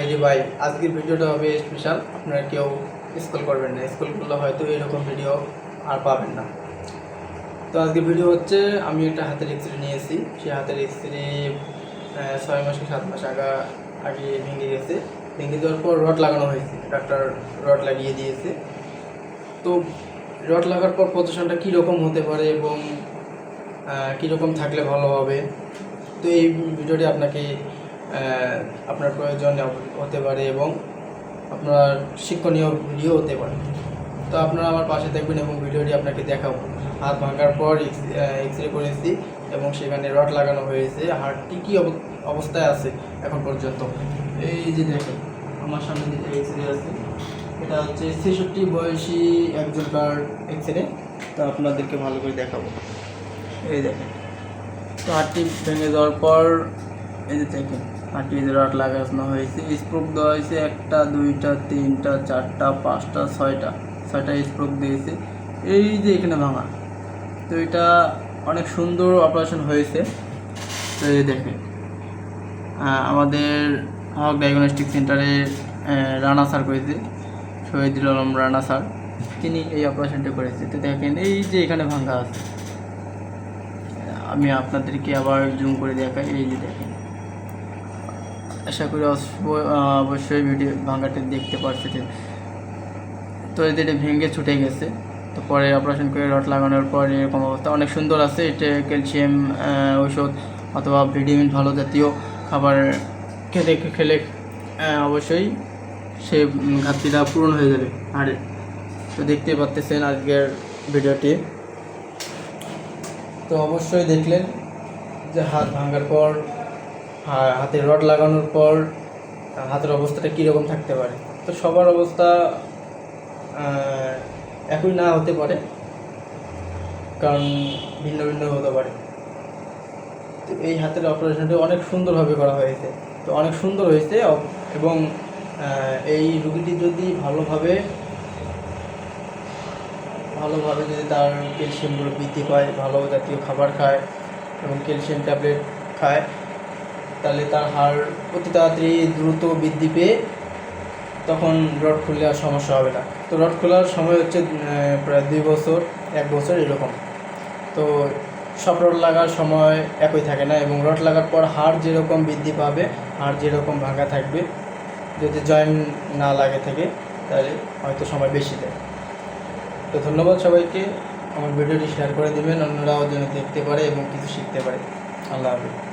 ভাই রে ভাই, আজকের ভিডিওটা হবে স্পেশাল। আপনারা কেউ স্কুল করবেন না, স্কুল করলে হয়তো এরকম ভিডিও আর পাবেন না। তো আজকের ভিডিও হচ্ছে, আমি একটা হাতের এক্সরে নিয়েছি। সেই হাতের এক্সরে 6 মাস কি 7 মাস আগে ভেঙে গেছে। ভেঙে যাওয়ার পর রড লাগানো হয়েছে, ডাক্তার রড লাগিয়ে দিয়েছে। তো রড লাগার পর পজিশনটা কীরকম হতে পারে এবং কীরকম থাকলে ভালো হবে, তো এই ভিডিওটি আপনার প্রয়োজন হতে পারে এবং আপনার শিক্ষণীয় ভিডিও হতে পারে। তো আপনারা আমার পাশে থাকবেন এবং ভিডিওটি আপনাকে দেখাবো। হাত ভাঙার পর এক্সরে করেছি এবং সেখানে রড লাগানো হয়েছে। হাড়টি কী অবস্থায় আছে এখন পর্যন্ত, এই যে দেখেন আমার সামনে যে এক্সরে আছে, এটা হচ্ছে 66 বয়সী একজনকার এক্সরে। তো আপনাদেরকে ভালো করে দেখাবো। এই দেখেন, তো হাড়টি ভেঙে যাওয়ার পর এই যে দেখেন হাড়টি রড লাগানো হয়েছে, স্প্রোক দেওয়া হয়েছে 1টা 2টা 3টা 4টা 5টা 6টা স্প্রোক দিয়েছে। এই যে এখানে ভাঙা, তো এটা অনেক সুন্দর অপারেশন হয়েছে। তো এই দেখেন আমাদের হক ডায়াগনস্টিক সেন্টারে রানা স্যার করেছে, শহীদুল আলম রানা স্যার, তিনি এই অপারেশনটা করেছে। তো দেখেন এই যে এখানে ভাঙা আছে, আমি আপনাদেরকে আবার জুম করে দেখাই। এই যে দেখেন, আশা করি অবশ্যই ভিডিও ভাঙাটা দেখতে পাচ্ছেন। তো এটা ভেঙে ছুটে গেছে। তো পরে অপারেশন করে রড লাগানোর পর এরকম অবস্থা, অনেক সুন্দর আছে। এটা ক্যালসিয়াম ঔষধ অথবা ভিটামিন ভালো জাতীয় খাবার খেলে অবশ্যই সে ঘাটতিটা পূরণ হয়ে যাবে। আর তো দেখতে পাচ্ছেন আজকের ভিডিওটি, তো অবশ্যই দেখলেন যে হাত ভাঙার পর হাতে রড লাগানোর পর হাতের অবস্থাটা কীরকম থাকতে পারে। তো সবার অবস্থা একই না হতে পারে, কারণ ভিন্ন ভিন্ন হতে পারে। তো এই হাতের অপারেশনটি অনেক সুন্দরভাবে করা হয়েছে, তো অনেক সুন্দর হয়েছে। এবং এই রুগীটি যদি ভালোভাবে যদি তার ক্যালসিয়ামগুলো বৃদ্ধি পায়, ভালো জাতীয় খাবার খায় এবং ক্যালসিয়াম ট্যাবলেট খায়, তাহলে তার হাড় অতি তাড়াতাড়ি দ্রুত বৃদ্ধি পেয়ে তখন রড খুললে আর সমস্যা হবে না। তো রড খোলার সময় হচ্ছে প্রায় 2 বছর 1 বছর এরকম। তো সব রড লাগার সময় একই থাকে না, এবং রড লাগার পর হাড় যেরকম বৃদ্ধি পাবে, হাড় যেরকম ভাঙা থাকবে, যদি জয়েন্ট না লাগে থাকে তাহলে হয়তো সময় বেশি দেয়। তো ধন্যবাদ সবাইকে, আমার ভিডিওটি শেয়ার করে দেবেন, অন্যরাও যেন দেখতে পারে এবং কিছু শিখতে পারে। আল্লাহ হাফেজ।